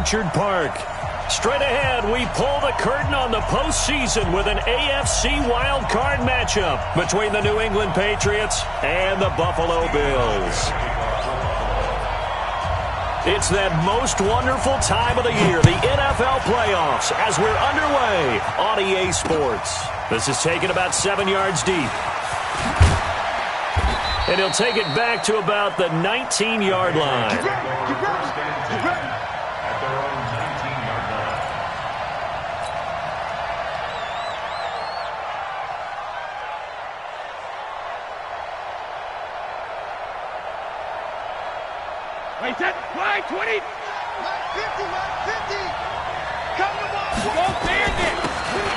Orchard Park. Straight ahead, we pull the curtain on the postseason with an AFC wildcard matchup between the New England Patriots and the Buffalo Bills. It's that most wonderful time of the year, the NFL playoffs, as we're underway on EA Sports. This is taken about 7 yards deep. And he'll take it back to about the 19-yard line. Wait, set, line 20. Line 50, line 50. Come the ball. Go Bandit.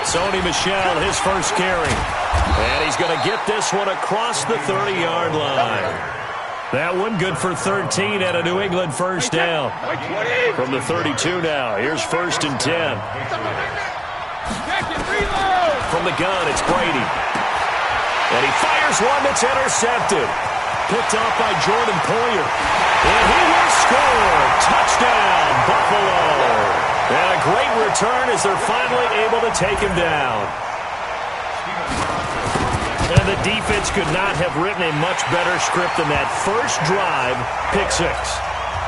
Sony Michel, his first carry. And he's going to get this one across the 30-yard line. That one good for 13 at a New England first down. From the 32 now, here's 1st and 10. From the gun, it's Brady. And he fires one that's intercepted. Picked off by Jordan Poyer. And he will score. Touchdown, Buffalo. And a great return as they're finally able to take him down. And the defense could not have written a much better script than that first drive, pick 6.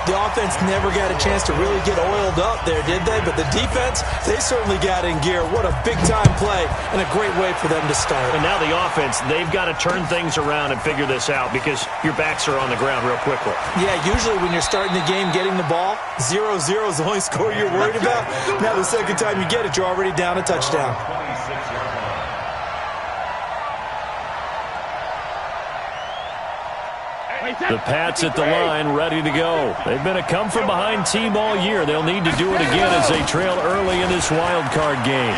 The offense never got a chance to really get oiled up there, did they? But the defense, they certainly got in gear. What a big-time play and a great way for them to start. And now the offense, they've got to turn things around and figure this out because your backs are on the ground real quickly. Yeah, usually when you're starting the game getting the ball, 0-0 is the only score you're worried about. Now the second time you get it, you're already down a touchdown. The Pats at the line, ready to go. They've been a come-from-behind team all year. They'll need to do it again as they trail early in this wild card game.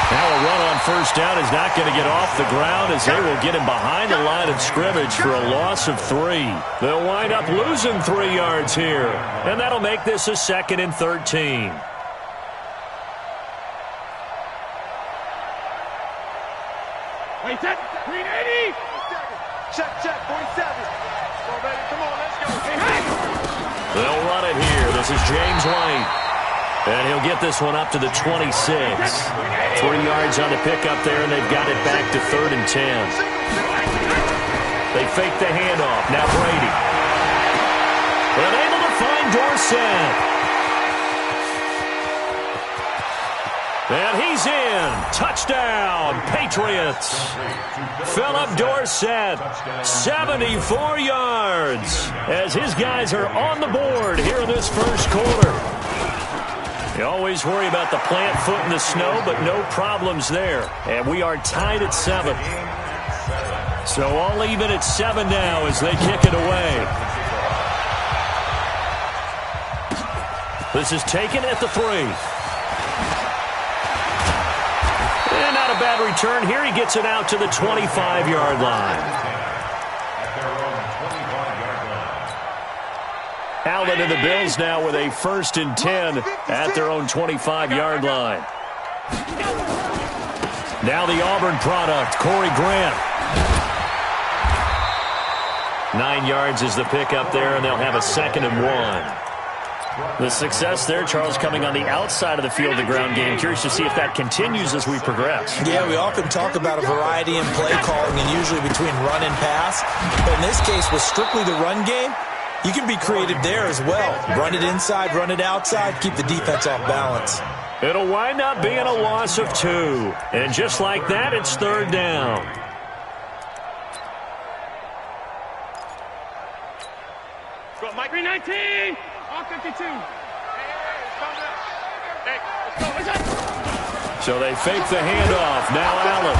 Now a run on first down is not going to get off the ground as they will get him behind the line of scrimmage for a loss of 3. They'll wind up losing 3 yards here, and that'll make this a 2nd and 13. Wait, set, 380. Check, 47. Well, baby, come on, let's go. They'll run it here. This is James White. And he'll get this one up to the 26. 3 yards on the pickup there, and they've got it back to 3rd and 10. They fake the handoff. Now Brady. Unable to find Dorsett. And he's in. Touchdown, Patriots. Philip Dorsett, 74 yards, as his guys are on the board here in this first quarter. You always worry about the plant foot in the snow, but no problems there. And we are tied at 7. So all even at 7 now as they kick it away. This is taken at the 3. And not a bad return here. He gets it out to the 25-yard line. Allen and the Bills now with a 1st and 10 at their own 25-yard line. Now the Auburn product, Corey Grant. 9 yards is the pickup there, and they'll have a 2nd and 1. The success there, Charles, coming on the outside of the field, the ground game. Curious to see if that continues as we progress. Yeah, we often talk about a variety in play calling and usually between run and pass. But in this case, with strictly the run game, you can be creative there as well. Run it inside, run it outside, keep the defense off balance. It'll wind up being a loss of 2. And just like that, it's 3rd down. Go, Mike. 319. All 52. So they fake the handoff. Now Allen.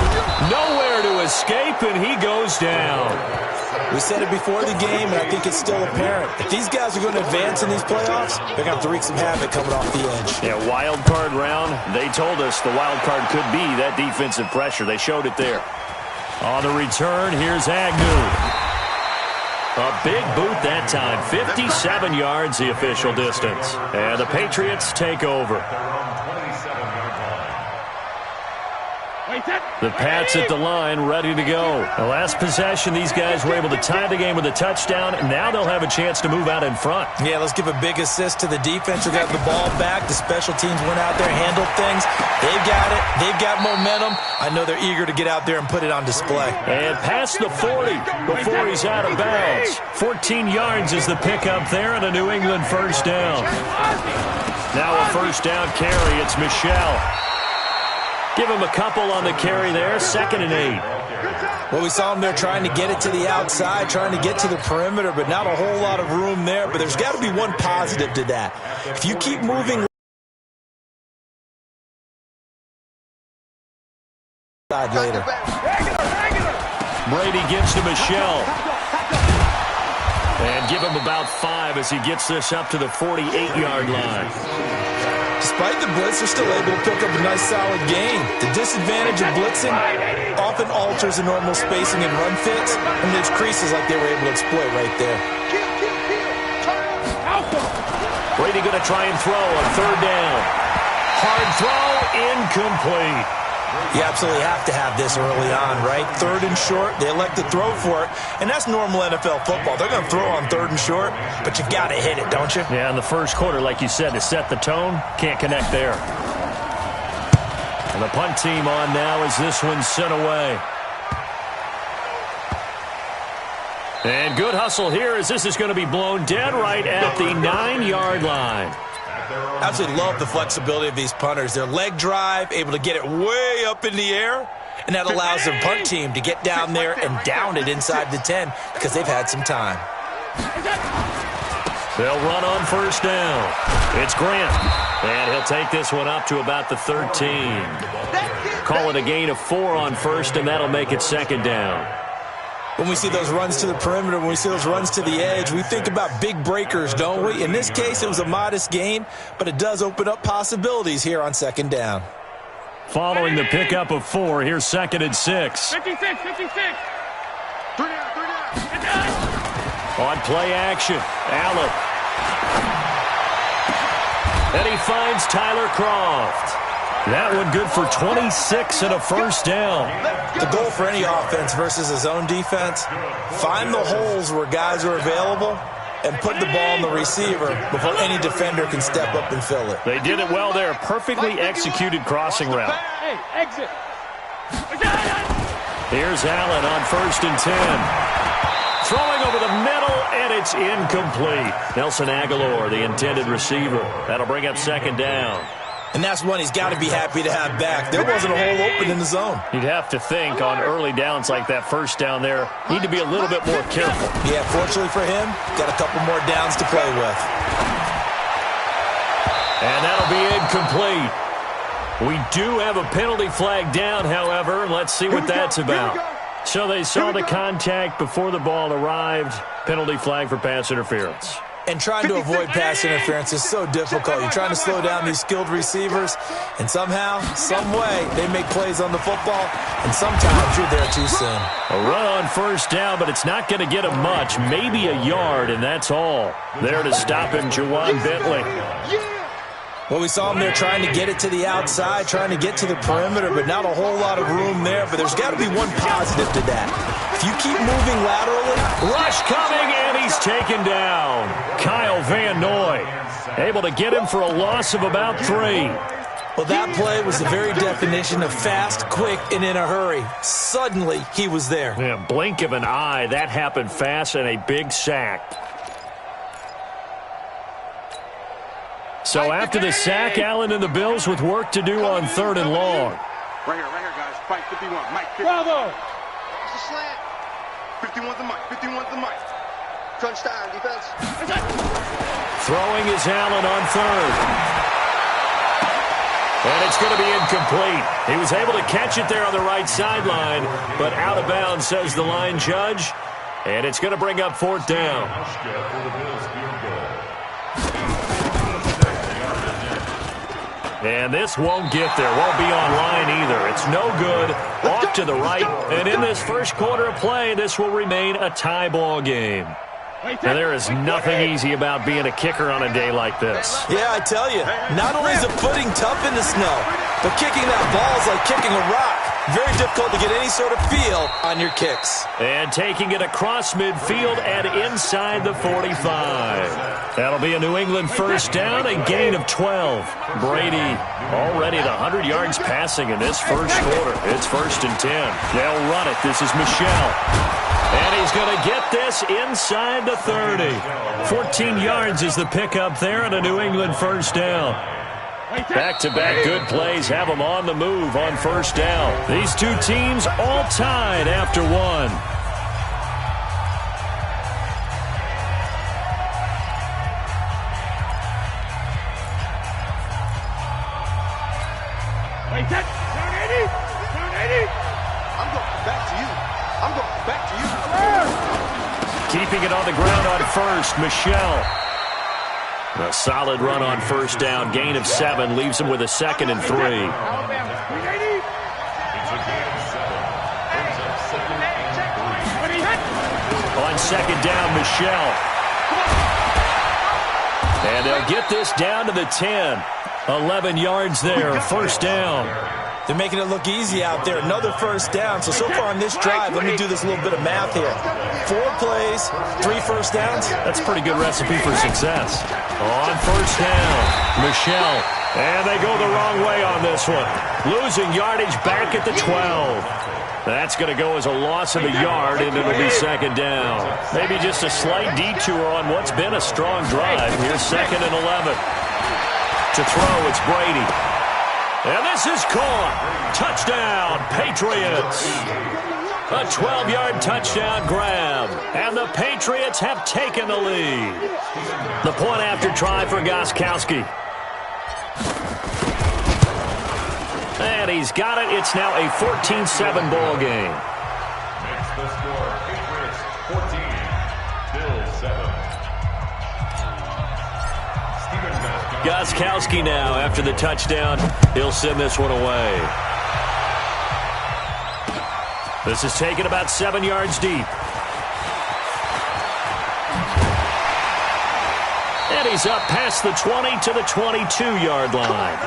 Nowhere to escape, and he goes down. We said it before the game, and I think it's still apparent. If these guys are going to advance in these playoffs, they're going to have to wreak some havoc coming off the edge. Yeah, wild card round. They told us the wild card could be that defensive pressure. They showed it there. On the return, here's Agnew. A big boot that time. 57 yards the official distance. And the Patriots take over. The Pats at the line, ready to go. The last possession, these guys were able to tie the game with a touchdown, and now they'll have a chance to move out in front. Yeah, let's give a big assist to the defense who got the ball back. The special teams went out there, handled things. They've got it. They've got momentum. I know they're eager to get out there and put it on display. And past the 40 before he's out of bounds. 14 yards is the pickup there, and a New England first down. Now a first down carry. It's Michel. Give him a couple on the carry there. 2nd and 8. Well, we saw him there trying to get it to the outside, trying to get to the perimeter, but not a whole lot of room there. But there's got to be one positive to that. If you keep moving later. Brady gives to Michel. And give him about 5 as he gets this up to the 48-yard line. Despite the blitz, they're still able to pick up a nice solid gain. The disadvantage of blitzing often alters the normal spacing and run fits, and there's creases like they were able to exploit right there. Brady going to try and throw on 3rd down. Hard throw, incomplete. You absolutely have to have this early on, right? 3rd and short, they elect to throw for it, and that's normal NFL football. They're going to throw on 3rd and short, but you've got to hit it, don't you? Yeah, in the first quarter, like you said, to set the tone, can't connect there. And the punt team on now as this one's sent away. And good hustle here as this is going to be blown dead right at the 9-yard line. Absolutely love the flexibility of these punters. Their leg drive, able to get it way up in the air, and that allows their punt team to get down there and down it inside the 10 because they've had some time. They'll run on first down. It's Grant, and he'll take this one up to about the 13. Call it a gain of 4 on first, and that'll make it 2nd down. When we see those runs to the perimeter, when we see those runs to the edge, we think about big breakers, don't we? In this case, it was a modest gain, but it does open up possibilities here on 2nd down. Following the pickup of 4, here's 2nd and 6. 56. 3 down. On play action, Allen. And he finds Tyler Croft. That one good for 26 and a first down. The goal for any offense versus a zone defense, find the holes where guys are available and put the ball in the receiver before any defender can step up and fill it. They did it well there. Perfectly executed crossing route. Hey, exit. Here's Allen on 1st and 10. Throwing over the middle, and it's incomplete. Nelson Aguilar, the intended receiver. That'll bring up 2nd down. And that's one he's got to be happy to have back. There wasn't a hole open in the zone. You'd have to think on early downs like that first down there, need to be a little bit more careful. Yeah, fortunately for him, got a couple more downs to play with. And that'll be incomplete. We do have a penalty flag down, however. Let's see what that's about. So they saw the contact before the ball arrived. Penalty flag for pass interference. And trying to avoid pass interference is so difficult. You're trying to slow down these skilled receivers, and somehow, some way, they make plays on the football, and sometimes you're there too soon. A run on first down, but it's not going to get him much. Maybe a yard, and that's all. There to stop him, Juwan Bentley. Well, we saw him there trying to get it to the outside, trying to get to the perimeter, but not a whole lot of room there. But there's got to be one positive to that. If you keep moving laterally. Rush coming, and he's taken down. Kyle Van Noy able to get him for a loss of about 3. Well, that play was the very definition of fast, quick, and in a hurry. Suddenly, he was there. Yeah, blink of an eye. That happened fast, and a big sack. So after the sack, Allen and the Bills with work to do on 3rd and long. Right here, guys. Mike 51. Mike 51. Bravo. It's a slant. 51's the Mike. 51's the Mike. Crunch time, defense. Throwing is Allen on 3rd. And it's going to be incomplete. He was able to catch it there on the right sideline, but out of bounds, says the line judge. And it's going to bring up 4th down. And this won't get there. Won't be online either. It's no good. Off to the right. And in this first quarter of play, this will remain a tie ball game. And there is nothing easy about being a kicker on a day like this. Yeah, I tell you, not only is the footing tough in the snow, but kicking that ball is like kicking a rock. Very difficult to get any sort of feel on your kicks. And taking it across midfield and inside the 45. That'll be a New England first down, a gain of 12. Brady already at 100 yards passing in this first quarter. It's 1st and 10. They'll run it. This is Michelle. And he's going to get this inside the 30. 14 yards is the pickup there and a New England first down. Back-to-back good plays have them on the move on first down. These two teams all tied after one. Wait, that. Down 80. Down 80. I'm going back to you. I'm going back to you. Keeping it on the ground on first, Michelle. A solid run on first down. Gain of 7 leaves him with a 2nd and 3. On 2nd down, Michelle. And they'll get this down to the 10. 11 yards there, first down. They're making it look easy out there. Another first down. So far on this drive, let me do this little bit of math here. 4 plays, 3 first downs. That's a pretty good recipe for success. On first down, Michelle. And they go the wrong way on this one. Losing yardage back at the 12. That's going to go as a loss of a yard, and it'll be 2nd down. Maybe just a slight detour on what's been a strong drive. Here's 2nd and 11. To throw, it's Brady. And this is caught. Touchdown, Patriots. A 12-yard touchdown grab. And the Patriots have taken the lead. The point after try for Gostkowski. And he's got it. It's now a 14-7 ball game. Makes the score Patriots 14, Bills 7. Gostkowski now after the touchdown. He'll send this one away. This is taken about 7 yards deep. And he's up past the 20 to the 22-yard line.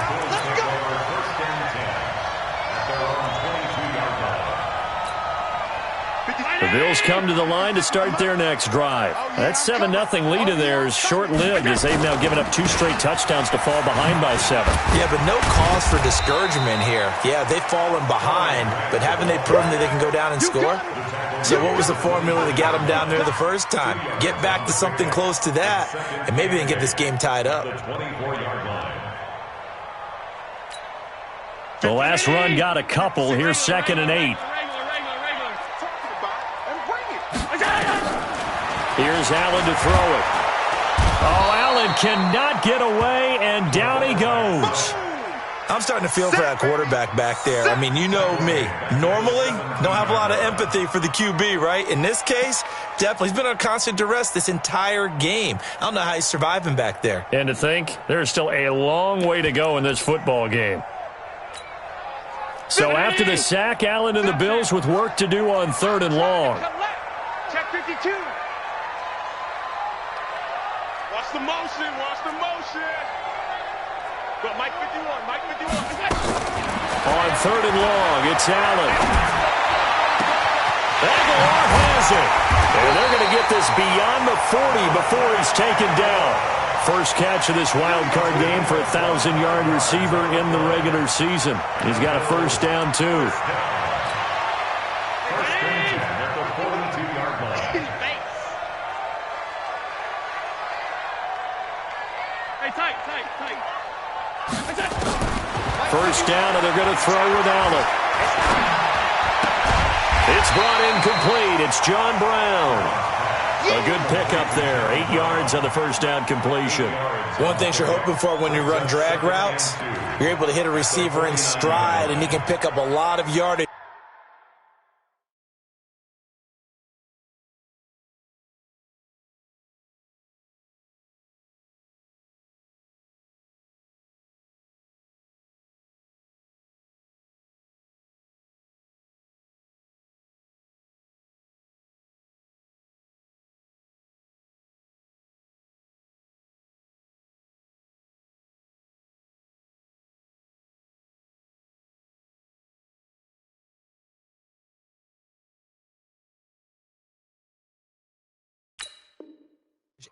The Bills come to the line to start their next drive. That 7-0 lead of theirs short-lived as they've now given up 2 straight touchdowns to fall behind by 7. Yeah, but no cause for discouragement here. Yeah, they've fallen behind, but haven't they proven that they can go down and score? So what was the formula that got them down there the first time? Get back to something close to that, and maybe they can get this game tied up. The last run got a couple. Here's 2nd and 8. Here's Allen to throw it. Oh, Allen cannot get away, and down he goes. I'm starting to feel for that quarterback back there. I mean, you know me. Normally, don't have a lot of empathy for the QB, right? In this case, definitely. He's been on constant duress this entire game. I don't know how he's surviving back there. And to think, there's still a long way to go in this football game. So after the sack, Allen and the Bills with work to do on 3rd and long. Check 52. Watch the motion. Watch the motion. But Mike 51. Mike 51. On 3rd and long, it's Allen. Aguilar has it. And they're going to get this beyond the 40 before he's taken down. First catch of this wild card game for a 1,000-yard receiver in the regular season. He's got a first down, too. First down, and they're going to throw with Allen. It's brought in complete. It's John Brown. A good pickup there. 8 yards on the first down completion. One thing you're hoping for when you run drag routes, you're able to hit a receiver in stride, and he can pick up a lot of yardage.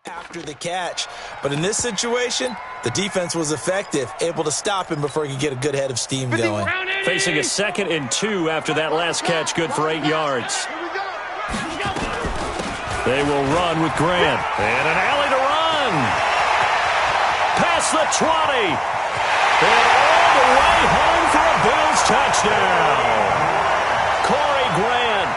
after the catch. But in this situation, the defense was effective, able to stop him before he could get a good head of steam going. Facing a 2nd and 2 after that last catch, good for 8 yards. They will run with Grant. And an alley to run. Past the 20. And all the way home for a Bills touchdown. Corey Grant,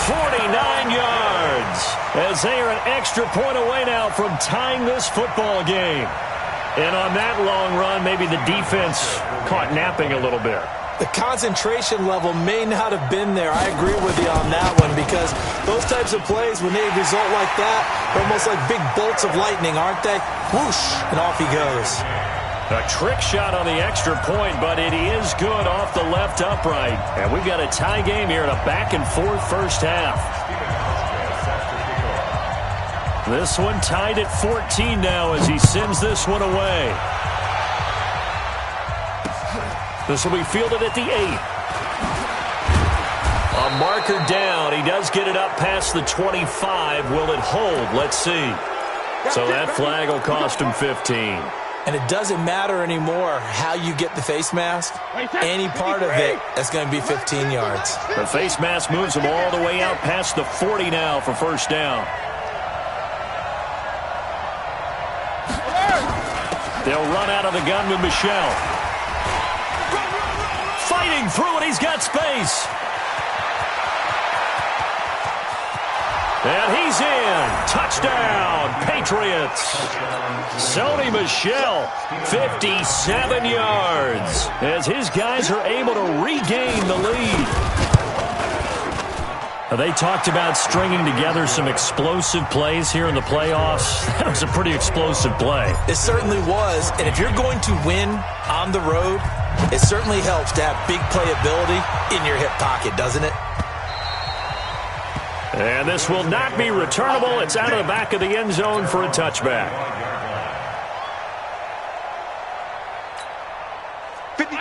49 yards. As they are an extra point away now from tying this football game. And on that long run, maybe the defense caught napping a little bit. The concentration level may not have been there. I agree with you on that one, because those types of plays, when they result like that, they're almost like big bolts of lightning, aren't they? Whoosh, and off he goes. A trick shot on the extra point, but it is good off the left upright. And we've got a tie game here in a back-and-forth first half. This one tied at 14 now as he sends this one away. This will be fielded at the 8. A marker down. He does get it up past the 25. Will it hold? Let's see. So that flag will cost him 15. And it doesn't matter anymore how you get the face mask. Any part of it, that's going to be 15 yards. The face mask moves him all the way out past the 40 now for first down. They'll run out of the gun with Michelle. Fighting through it, he's got space. And he's in. Touchdown, Patriots. Sony Michel, 57 yards, as his guys are able to regain the lead. They talked about stringing together some explosive plays here in the playoffs. That was a pretty explosive play. It certainly was, and if you're going to win on the road, it certainly helps to have big playability in your hip pocket, doesn't it? And this will not be returnable. It's out of the back of the end zone for a touchback.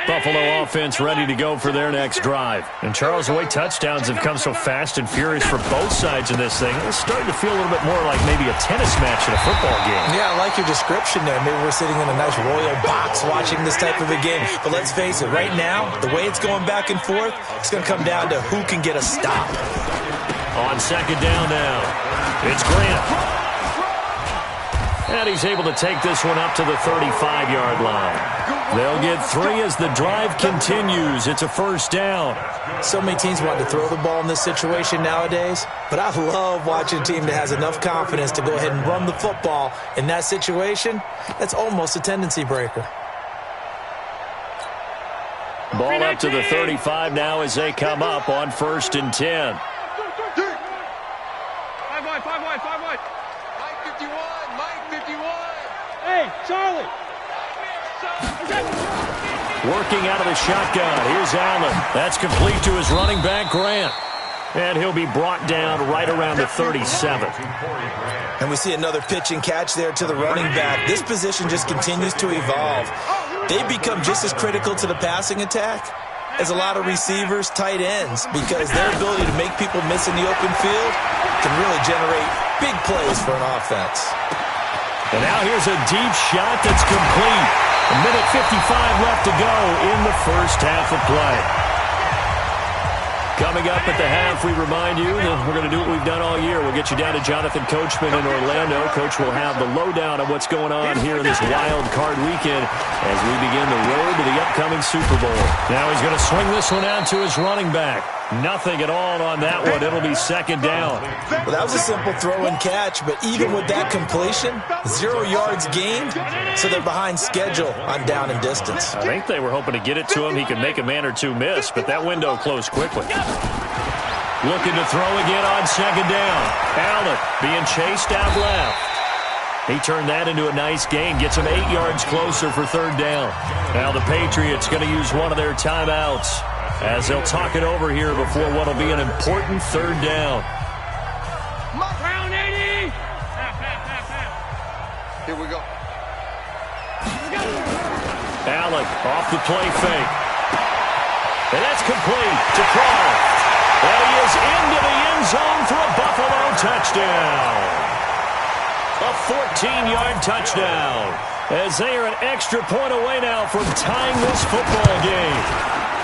Buffalo offense ready to go for their next drive. And Charles, the way touchdowns have come so fast and furious for both sides in this thing, it's starting to feel a little bit more like maybe a tennis match in a football game. Yeah, I like your description there. Maybe we're sitting in a nice royal box watching this type of a game. But let's face it, right now, the way it's going back and forth, it's going to come down to who can get a stop. On second down now, it's Grant. And he's able to take this one up to the 35-yard line. They'll get 3 as the drive continues. It's a first down. So many teams want to throw the ball in this situation nowadays, but I love watching a team that has enough confidence to go ahead and run the football. In that situation, that's almost a tendency breaker. Ball up to the 35 now as they come up on 1st and 10. 5 wide. Mike 51, Mike 51. Hey, Charlie. Working out of the shotgun. Here's Allen. That's complete to his running back, Grant. And he'll be brought down right around the 37. And we see another pitch and catch there to the running back. This position just continues to evolve. They become just as critical to the passing attack as a lot of receivers, tight ends, because their ability to make people miss in the open field can really generate big plays for an offense. And now here's a deep shot that's complete. A minute 55 left to go in the first half of play. Coming up at the half, we remind you that we're going to do what we've done all year. We'll get you down to Jonathan Coachman in Orlando. Coach will have the lowdown of what's going on here in this wild card weekend as we begin the road to the upcoming Super Bowl. Now he's going to swing this one out to his running back. Nothing at all on that one. It'll be second down. Well, that was a simple throw and catch, but even with that completion, 0 yards gained, so they're behind schedule on down and distance. I think they were hoping to get it to him. He could make a man or two miss, but that window closed quickly. Looking to throw again on second down. Allen being chased out left. He turned that into a nice gain. Gets him 8 yards closer for third down. Now the Patriots going to use one of their timeouts as they'll talk it over here before what will be an important third down. Round 80. Here we go. Allen off the play fake. And that's complete to Croft. And he is into the end zone for a Buffalo touchdown. A 14-yard touchdown, as they are an extra point away now from tying this football game.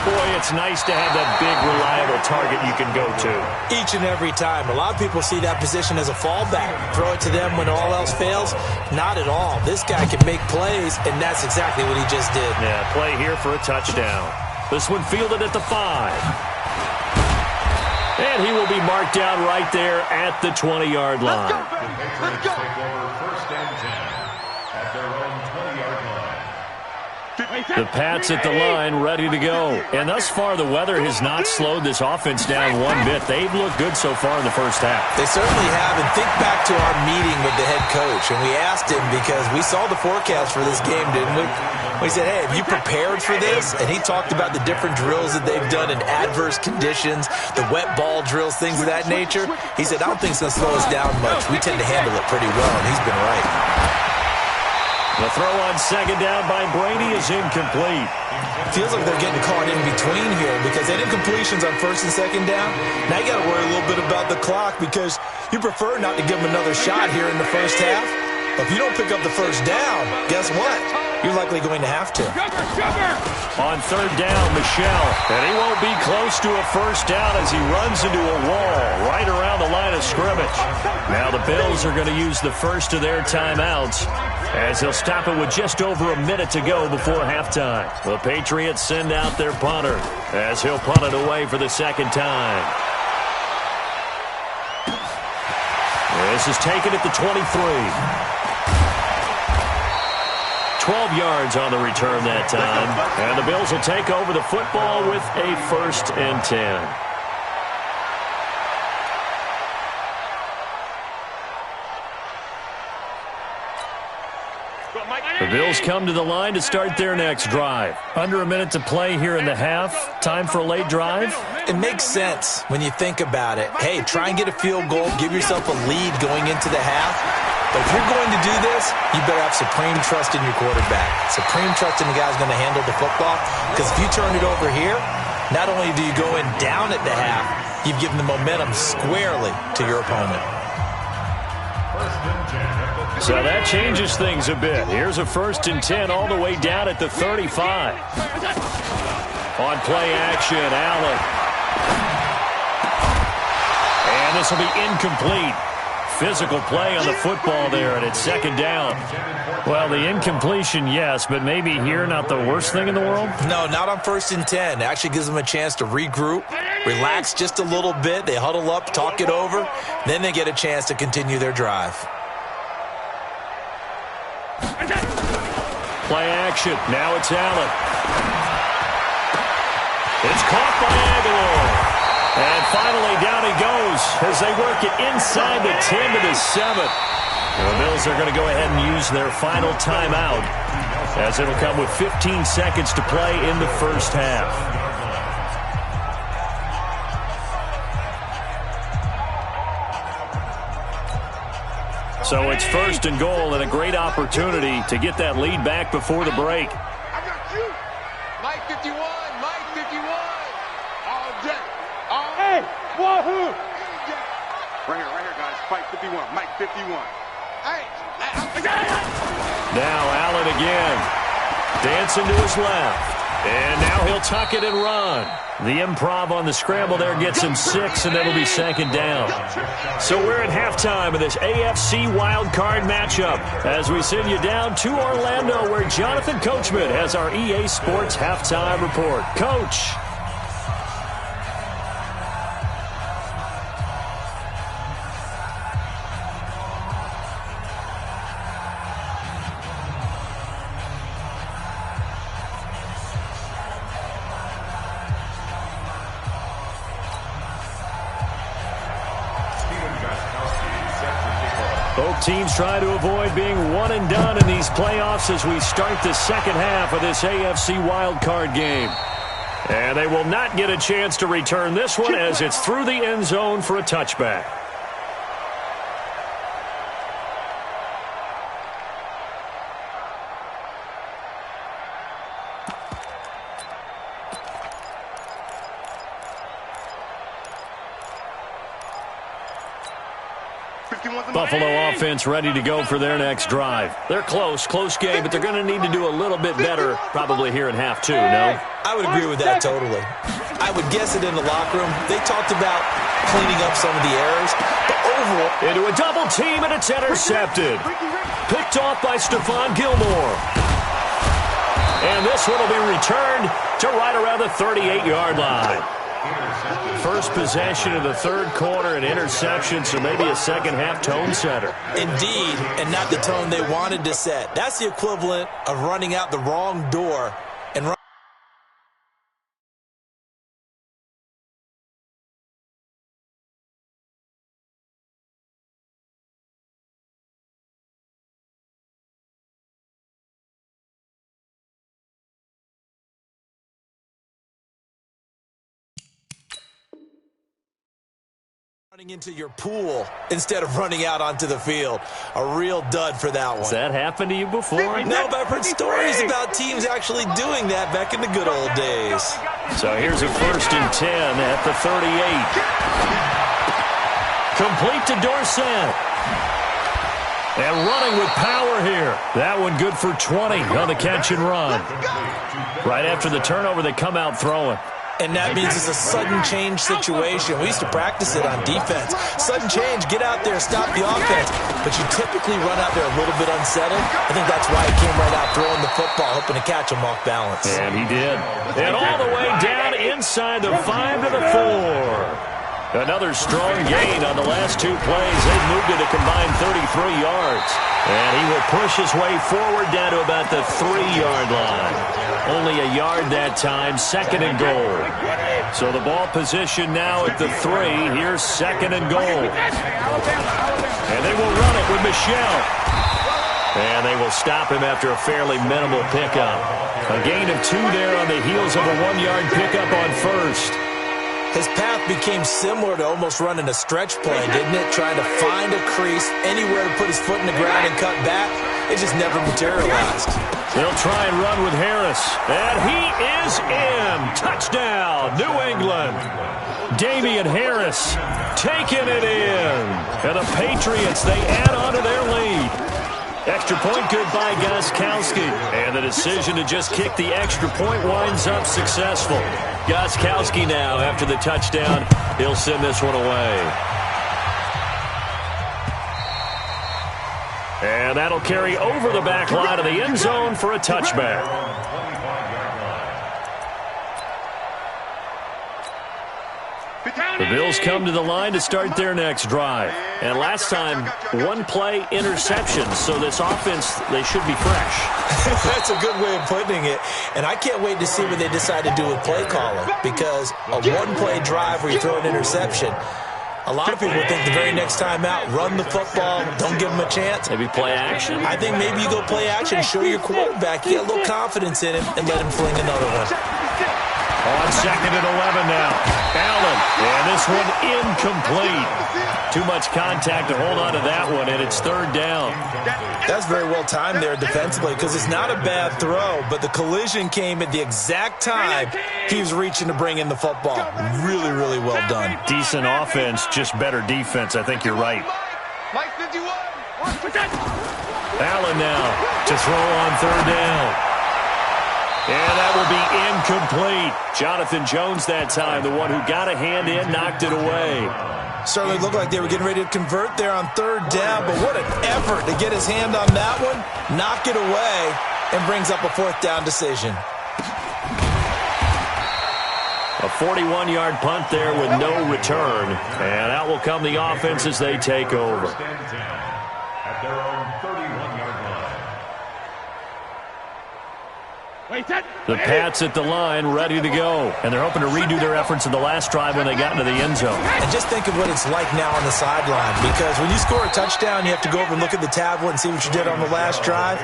Boy, it's nice to have that big, reliable target you can go to. Each and every time. A lot of people see that position as a fallback. Throw it to them when all else fails. Not at all. This guy can make plays, and that's exactly what he just did. Yeah, play here for a touchdown. This one fielded at the 5. And he will be marked down right there at the 20-yard line. The Patriots take over 1st and 10 at their own 20-yard line. The Pats at the line, ready to go. And thus far, the weather has not slowed this offense down one bit. They've looked good so far in the first half. They certainly have. And think back to our meeting with the head coach. And we asked him, because we saw the forecast for this game, didn't we? We said, hey, have you prepared for this? And he talked about the different drills that they've done in adverse conditions, the wet ball drills, things of that nature. He said, I don't think it's going to slow us down much. We tend to handle it pretty well, and he's been right. The throw on 2nd down by Brady is incomplete. Feels like they're getting caught in between here because they did completions on 1st and 2nd down. Now you got to worry a little bit about the clock because you prefer not to give them another shot here in the first half. But if you don't pick up the 1st down, guess what? You're likely going to have to. On 3rd down, Michel. And he won't be close to a 1st down as he runs into a wall right around the line of scrimmage. Now the Bills are going to use the first of their timeouts, as they'll stop it with just over a minute to go before halftime. The Patriots send out their punter, as he'll punt it away for the 2nd time. This is taken at the 23. 12 yards on the return that time. And the Bills will take over the football with a 1st and 10. The Bills come to the line to start their next drive. Under a minute to play here in the half. Time for a late drive? It makes sense when you think about it. Hey, try and get a field goal. Give yourself a lead going into the half. But if you're going to do this, you better have supreme trust in your quarterback. Supreme trust in the guy who's going to handle the football. Because if you turn it over here, not only do you go in down at the half, you've given the momentum squarely to your opponent. So that changes things a bit. Here's a 1st and 10 all the way down at the 35. On play action, Allen. And this will be incomplete. Physical play on the football there, and it's 2nd down. Well, the incompletion, yes, but maybe here not the worst thing in the world? No, not on 1st and 10. It actually gives them a chance to regroup, relax just a little bit. They huddle up, talk it over. Then they get a chance to continue their drive. Play action. Now it's Allen. It's caught by Aguilar. And finally, down he goes as they work it inside the 10 to the 7. The Bills are going to go ahead and use their final timeout, as it'll come with 15 seconds to play in the first half. So it's 1st and goal and a great opportunity to get that lead back before the break. I got you. Mike 51. Mike 51. All day. Hey, wahoo! Right here, guys. Fight 51. Mike 51. Hey. Now Allen again. Dancing to his left. And now he'll tuck it and run. The improv on the scramble there gets him 6, and that'll be 2nd down. So we're at halftime of this AFC wildcard matchup as we send you down to Orlando, where Jonathan Coachman has our EA Sports halftime report. Coach. Both teams try to avoid being one and done in these playoffs as we start the 2nd half of this AFC wildcard game. And they will not get a chance to return this one as it's through the end zone for a touchback. Buffalo offense ready to go for their next drive. They're close game, but they're going to need to do a little bit better probably here in half two, no? I would agree with that totally. I would guess it in the locker room. They talked about cleaning up some of the errors, but overall... Into a double team, and it's intercepted. Picked off by Stephon Gilmore. And this one will be returned to right around the 38-yard line. First possession of the third quarter, an interception, so maybe a second-half tone setter. Indeed, and not the tone they wanted to set. That's the equivalent of running out the wrong door and running into your pool instead of running out onto the field. A real dud for that one. Has that happened to you before? No, but I've heard stories about teams actually doing that back in the good old days. So here's a 1st and 10 at the 38. Complete to Dorsett. And running with power here. That one good for 20 on the catch and run. Right after the turnover, they come out throwing. And that means it's a sudden change situation. We used to practice it on defense. Sudden change, get out there, stop the offense. But you typically run out there a little bit unsettled. I think that's why he came right out throwing the football, hoping to catch him off balance. And he did. And all the way down inside the 5 to the 4. Another strong gain on the last 2 plays. They've moved to the combined 33 yards. And he will push his way forward down to about the 3-yard line. Only a yard that time, 2nd and goal. So the ball position now at the 3. Here's 2nd and goal. And they will run it with Michel. And they will stop him after a fairly minimal pickup. A gain of 2 there on the heels of a 1-yard pickup on 1st. His path became similar to almost running a stretch play, didn't it? Trying to find a crease, anywhere to put his foot in the ground and cut back. It just never materialized. They'll try and run with Harris. And he is in. Touchdown, New England. Damian Harris taking it in. And the Patriots, they add on to their lead. Extra point good by Gostkowski. And the decision to just kick the extra point winds up successful. Gostkowski now, after the touchdown, he'll send this one away. And that'll carry over the back line of the end zone for a touchback. The Bills come to the line to start their next drive. And last time, 1-play interception. So this offense, they should be fresh. That's a good way of putting it. And I can't wait to see what they decide to do with play calling. Because a 1-play drive where you throw an interception, a lot of people think the very next time out, run the football, don't give them a chance. Maybe play action? I think maybe you go play action, show your quarterback, you get a little confidence in him, and let him fling another one. On 2nd and 11 now. Allen. And this one incomplete. Too much contact to hold on to that one, and it's 3rd down. That's very well timed there defensively because it's not a bad throw, but the collision came at the exact time he was reaching to bring in the football. Really, really well done. Decent offense, just better defense. I think you're right. Allen now to throw on 3rd down. And that will be incomplete. Jonathan Jones that time, the one who got a hand in, knocked it away. Certainly looked like they were getting ready to convert there on 3rd down, but what an effort to get his hand on that one, knock it away, and brings up a 4th down decision. A 41-yard punt there with no return. And out will come the offense as they take over. At their own 31-yard line. The Pats at the line, ready to go. And they're hoping to redo their efforts in the last drive when they got into the end zone. And just think of what it's like now on the sideline. Because when you score a touchdown, you have to go over and look at the tablet and see what you did on the last drive.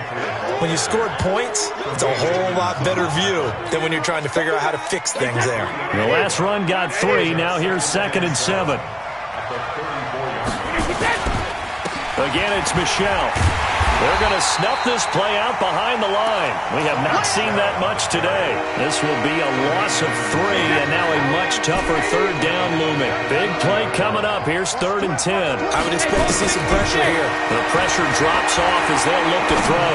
When you scored points, it's a whole lot better view than when you're trying to figure out how to fix things there. The last run got 3. Now here's 2nd and 7. Again, it's Michel. They're going to snuff this play out behind the line. We have not seen that much today. This will be a loss of 3, and now a much tougher third down looming. Big play coming up. Here's 3rd and 10. I would expect to see some pressure here. The pressure drops off as they'll look to throw.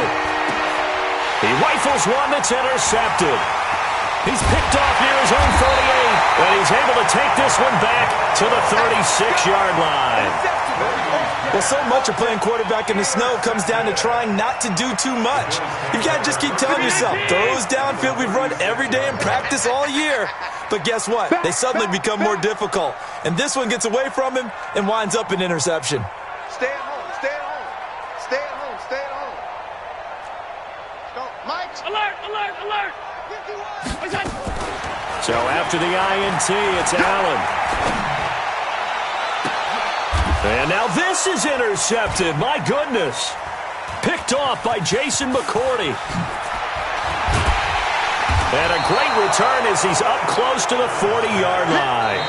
He rifles one that's intercepted. He's picked off near his own 38, and he's able to take this one back to the 36-yard line. Well, so much of playing quarterback in the snow comes down to trying not to do too much. You've got to just keep telling yourself, throws downfield we've run every day in practice all year. But guess what? They suddenly become more difficult. And this one gets away from him and winds up an interception. Stay at home. Stay at home. Stay at home. Stay at home. Go. Mike. Alert, alert, alert. So after the INT, it's Allen. And now this is intercepted. My goodness. Picked off by Jason McCourty. And a great return as he's up close to the 40-yard line.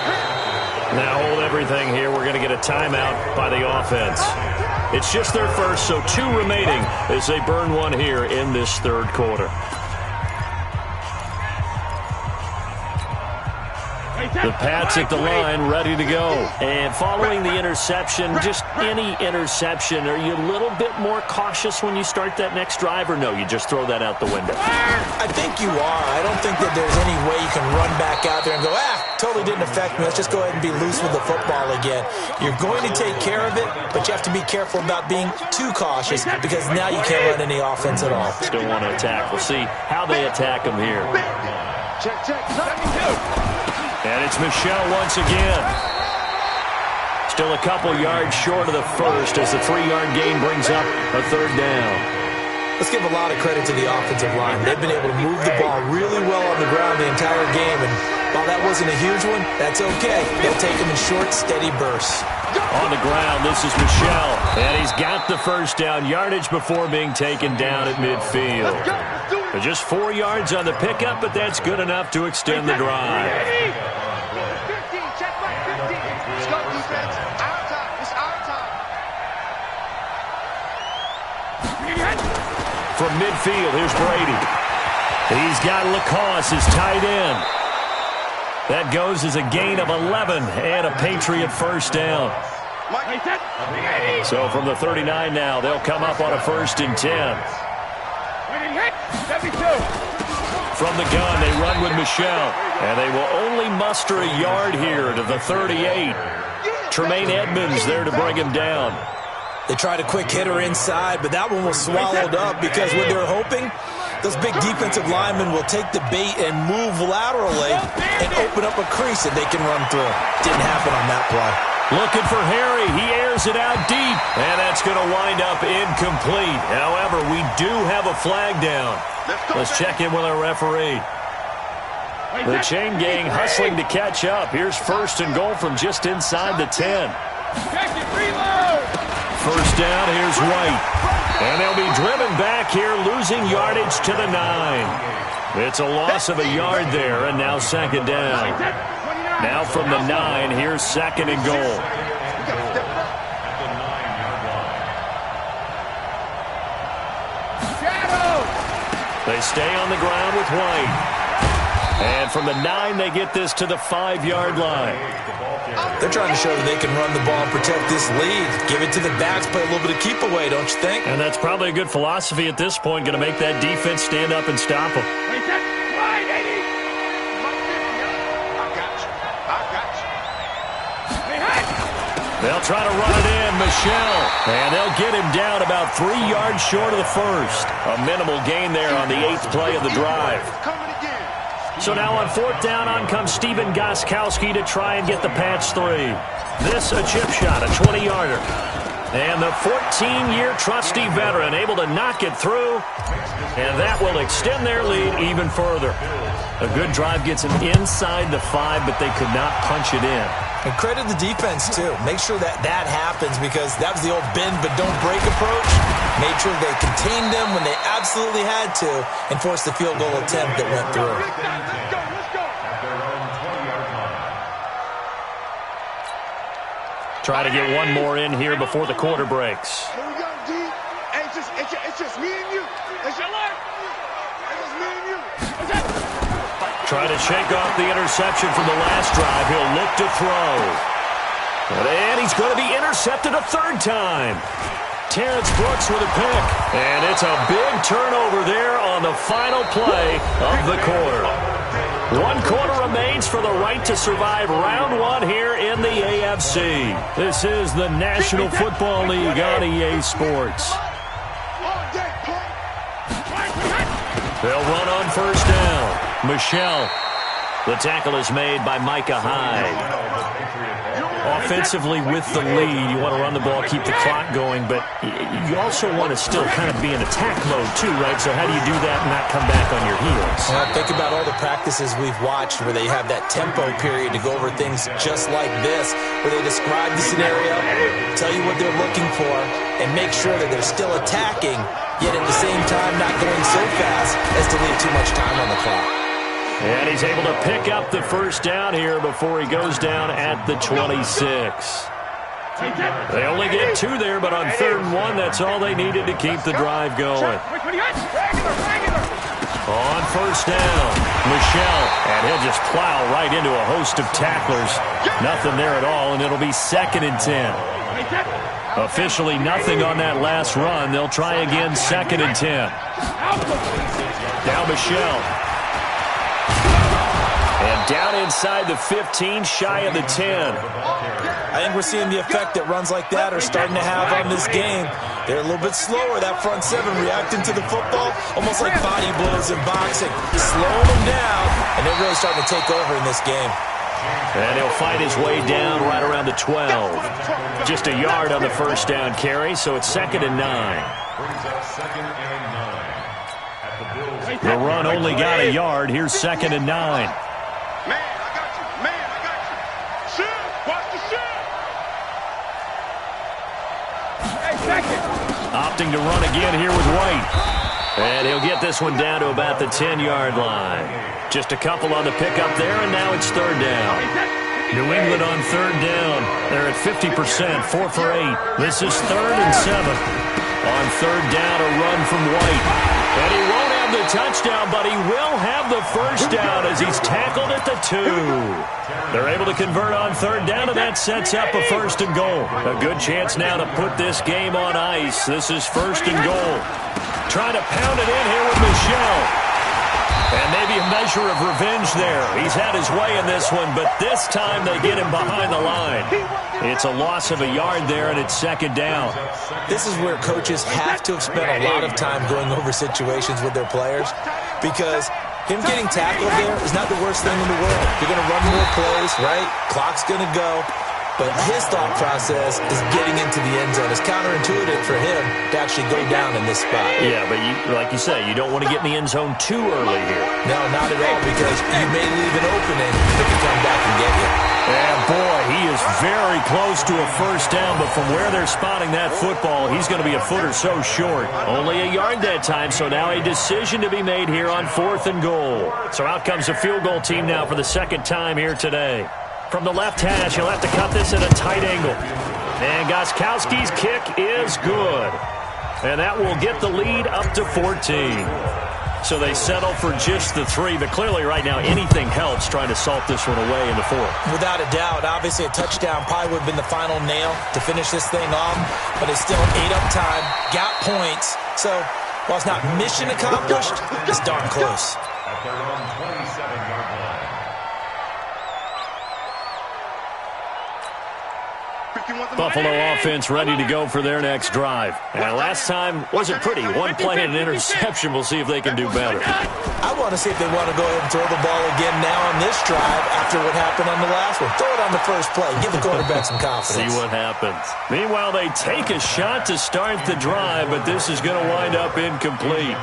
Now hold everything here. We're going to get a timeout by the offense. It's just their first, so 2 remaining as they burn one here in this third quarter. The Pats at the line, ready to go. And following the interception, just any interception, are you a little bit more cautious when you start that next drive, or no, you just throw that out the window? I think you are. I don't think that there's any way you can run back out there and go, totally didn't affect me. Let's just go ahead and be loose with the football again. You're going to take care of it, but you have to be careful about being too cautious because now you can't run any offense at all. Still want to attack. We'll see how they attack him here. Check, check. 72. And it's Michel once again. Still a couple yards short of the first as the 3-yard gain brings up a 3rd down. Let's give a lot of credit to the offensive line. They've been able to move the ball really well on the ground the entire game, and while that wasn't a huge one, that's okay. They'll take them in short, steady bursts. On the ground, this is Michel, and he's got the first down yardage before being taken down at midfield. Just 4 yards on the pickup, but that's good enough to extend the drive. 15, check back 15. Let's go, defense. Our time. It's our time. From midfield, here's Brady. He's got Lacoste, his tight end. That goes as a gain of 11 and a Patriot first down. So from the 39 now, they'll come up on a 1st and 10. From the gun, they run with Michel, and they will only muster a yard here to the 38. Tremaine Edmonds there to bring him down. They tried a quick hitter inside, but that one was swallowed up because what they're hoping, those big defensive linemen will take the bait and move laterally and open up a crease that they can run through. Didn't happen on that play. Looking for Harry. He airs it out deep, and that's going to wind up incomplete. However, we do have a flag down. Let's check in with our referee. The chain gang hustling to catch up. Here's 1st and goal from just inside the 10. First down, here's White. And they'll be driven back here, losing yardage to the 9. It's a loss of a yard there, and now 2nd down. Now from the 9, here's 2nd and goal. They stay on the ground with White. And from the 9, they get this to the 5-yard line. They're trying to show that they can run the ball and protect this lead. Give it to the backs, play a little bit of keep away, don't you think? And that's probably a good philosophy at this point, going to make that defense stand up and stop them. They'll try to run it in, Michel. And they'll get him down about 3 yards short of the first. A minimal gain there on the 8th play of the drive. So now on 4th down, on comes Stephen Gostkowski to try and get the Pats 3. This a chip shot, a 20-yarder. And the 14-year trusty veteran able to knock it through. And that will extend their lead even further. A good drive gets them inside the 5, but they could not punch it in. And credit the defense, too. Make sure that that happens because that was the old bend but don't break approach. Made sure they contained them when they absolutely had to and forced the field goal attempt that went through. Try to get one more in here before the quarter breaks. Here we go, D. Hey, just It's just me and you. It's just me and you. Trying to shake off the interception from the last drive. He'll look to throw. And he's going to be intercepted a third time. Terrence Brooks with a pick. And it's a big turnover there on the final play of the quarter. 1 quarter remains for the right to survive round 1 here in the AFC. This is the National Football League on EA Sports. They'll run on first down. Michelle. The tackle is made by Micah Hyde. Offensively with the lead, you want to run the ball, keep the clock going, but you also want to still kind of be in attack mode too, right? So how do you do that and not come back on your heels? Think about all the practices we've watched where they have that tempo period to go over things just like this, where they describe the scenario, tell you what they're looking for, and make sure that they're still attacking, yet at the same time not going so fast as to leave too much time on the clock. And he's able to pick up the first down here before he goes down at the 26. They only get 2 there, but on 3rd and 1, that's all they needed to keep the drive going. On first down, Michelle, and he'll just plow right into a host of tacklers. Nothing there at all, and it'll be 2nd and 10. Officially nothing on that last run. They'll try again, 2nd and 10. Now Michelle. And down inside the 15, shy of the 10. I think we're seeing the effect that runs like that are starting to have on this game. They're a little bit slower, that front 7, reacting to the football, almost like body blows in boxing. Slowing them down, and they're really starting to take over in this game. And he'll fight his way down right around the 12. Just a yard on the first down carry, so it's 2nd and 9. The run only got a yard. Here's 2nd and 9. Opting to run again here with White. And he'll get this one down to about the 10-yard line. Just a couple on the pickup there, and now it's 3rd down. New England on 3rd down. They're at 50%, 4 for 8. This is 3rd and 7. On 3rd down, a run from White. And he won't have the touchdown, but he will have the first down as he's tackled at the 2. They're able to convert on 3rd down, and that sets up a 1st and goal. A good chance now to put this game on ice. This is 1st and goal. Trying to pound it in here with Michelle. And maybe a measure of revenge there. He's had his way in this one, but this time they get him behind the line. It's a loss of a yard there, and it's 2nd down. This is where coaches have to have spent a lot of time going over situations with their players, because him getting tackled there is not the worst thing in the world. You're going to run more plays, right? Clock's going to go. But his thought process is getting into the end zone. It's counterintuitive for him to actually go down in this spot. Yeah, but like you say, you don't want to get in the end zone too early here. No, not at all, because you may leave an opening that can come back and get you. And boy, he is very close to a first down, but from where they're spotting that football, he's going to be a foot or so short. Only a yard that time, so now a decision to be made here on 4th and goal. So out comes the field goal team now for the 2nd time here today. From the left hash, he'll have to cut this at a tight angle. And Gostkowski's kick is good. And that will get the lead up to 14. So they settle for just the 3, but clearly right now anything helps trying to salt this one away in the 4th. Without a doubt, obviously a touchdown probably would have been the final nail to finish this thing off, but it's still 8 up time, got points. So while it's not mission accomplished, it's darn close. At their own 27-yard line. Buffalo offense ready to go for their next drive. And last time wasn't pretty. 1 play and an interception. We'll see if they can do better. I want to see if they want to go ahead and throw the ball again now on this drive after what happened on the last one. Throw it on the first play. Give the quarterback some confidence. See what happens. Meanwhile, they take a shot to start the drive, but this is going to wind up incomplete.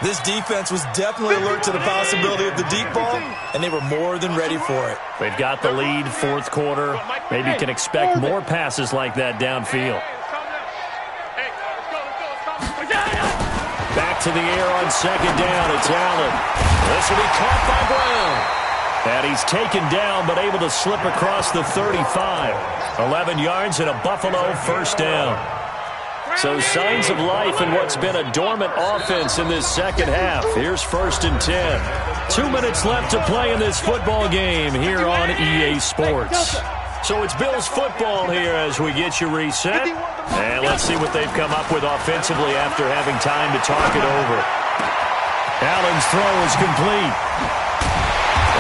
This defense was definitely alert to the possibility of the deep ball, and they were more than ready for it. They've got the lead, 4th quarter. Maybe you can expect more passes like that downfield. Back to the air on 2nd down. It's Allen. This will be caught by Brown. And he's taken down, but able to slip across the 35. 11 yards and a Buffalo first down. So signs of life in what's been a dormant offense in this second half. Here's 1st and 10. 2 minutes left to play in this football game here on EA Sports. So it's Bills football here as we get you reset. And let's see what they've come up with offensively after having time to talk it over. Allen's throw is complete.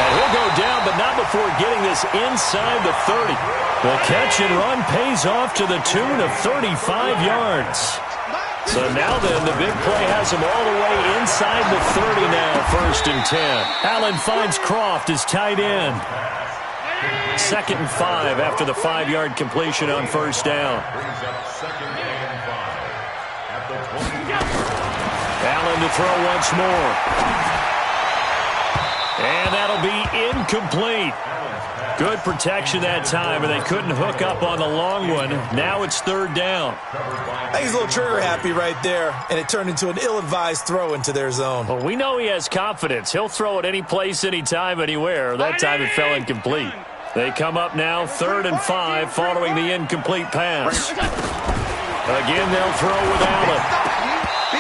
And he'll go down, but not before getting this inside the 30. The catch and run pays off to the tune of 35 yards. So now then, the big play has him all the way inside the 30 now, 1st and 10. Allen finds Croft as tight end. 2nd and 5 after the 5-yard completion on 1st down. Allen to throw once more. And that'll be incomplete. Good protection that time, and they couldn't hook up on the long one. Now it's 3rd down. I think he's a little trigger happy right there, and it turned into an ill-advised throw into their zone. Well, we know he has confidence. He'll throw it any place, anytime, anywhere. That time it fell incomplete. They come up now 3rd and 5 following the incomplete pass. Again, they'll throw with Allen.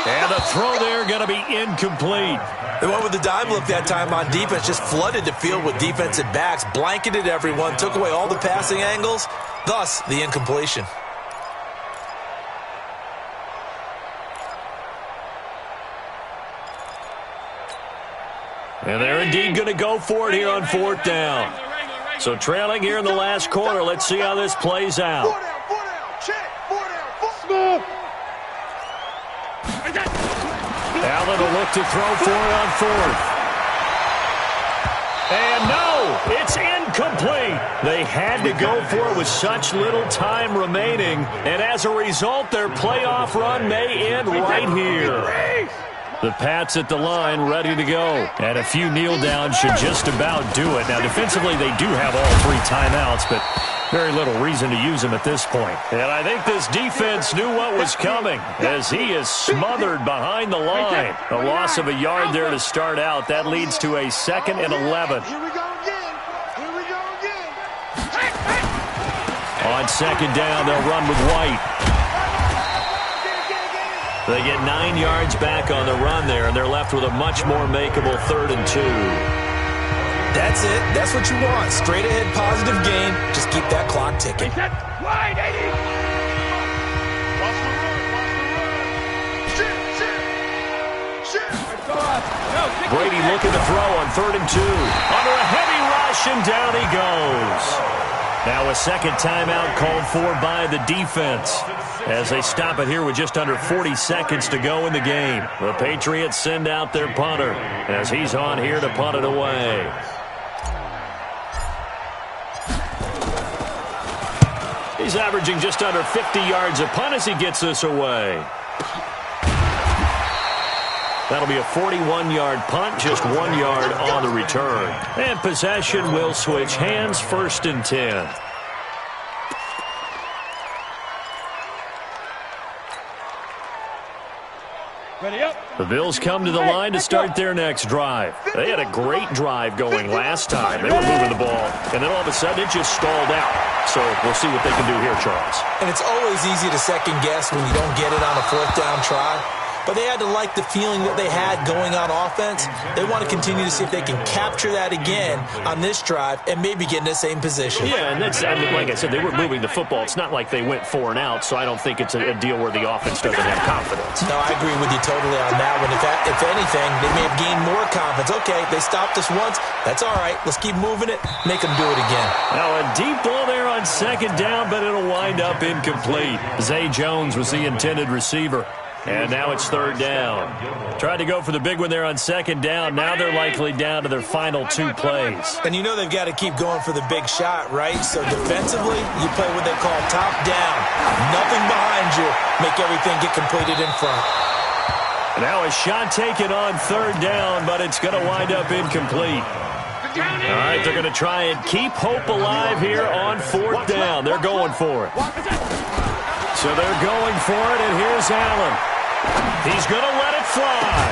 And the throw there going to be incomplete. They went with the dime look that time on defense, just flooded the field with defensive backs, blanketed everyone, took away all the passing angles, thus the incompletion. And they're indeed going to go for it here on 4th down. So trailing here in the last quarter, let's see how this plays out. 4 down, check, 4 down, 4. Allen will look to throw for it on 4th. And no, it's incomplete. They had to go for it with such little time remaining. And as a result, their playoff run may end right here. The Pats at the line ready to go. And a few kneel downs should just about do it. Now, defensively, they do have all 3 timeouts, but very little reason to use them at this point. And I think this defense knew what was coming as he is smothered behind the line. A loss of a yard there to start out. That leads to a 2nd and 11. Here we go again. Here we go again. On 2nd down, they'll run with White. They get 9 yards back on the run there, and they're left with a much more makeable 3rd and 2. That's it. That's what you want. Straight ahead, positive gain. Just keep that clock ticking. Wide, 80. Watch the run. Shit. Brady looking to throw on 3rd and 2. Under a heavy rush, and down he goes. Now a second timeout called for by the defense as they stop it here with just under 40 seconds to go in the game. The Patriots send out their punter as he's on here to punt it away. He's averaging just under 50 yards a punt as he gets this away. That'll be a 41-yard punt, just 1 yard on the return. And possession will switch hands, 1st and 10. Ready up. The Bills come to the line to start their next drive. They had a great drive going last time. They were moving the ball, and then all of a sudden it just stalled out. So we'll see what they can do here, Charles. And it's always easy to second guess when you don't get it on a 4th down try. But they had to like the feeling that they had going on offense. They want to continue to see if they can capture that again on this drive and maybe get in the same position. Yeah, and that's, I mean, like I said, they were moving the football. It's not like they went 4 and out, so I don't think it's a deal where the offense doesn't have confidence. No, I agree with you totally on that one. If anything, they may have gained more confidence. Okay, they stopped us once. That's all right. Let's keep moving it. Make them do it again. Now a deep ball there on 2nd down, but it'll wind up incomplete. Zay Jones was the intended receiver. And now it's 3rd down. Tried to go for the big one there on 2nd down. Now they're likely down to their final 2 plays. And you know they've got to keep going for the big shot, right? So defensively, you play what they call top down. Nothing behind you. Make everything get completed in front. Now a shot taken on 3rd down, but it's going to wind up incomplete. All right, they're going to try and keep hope alive here on 4th down. They're going for it. So they're going for it, and here's Allen. He's going to let it fly.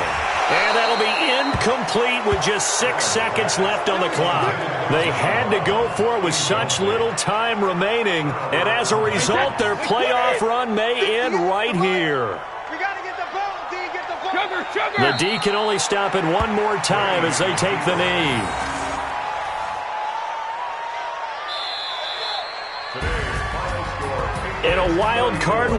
And that'll be incomplete with just 6 seconds left on the clock. They had to go for it with such little time remaining, and as a result, their playoff run may end right here. We got to get the ball, D. Get the ball. Sugar. The D can only stop it one more time as they take the knee. In a wild card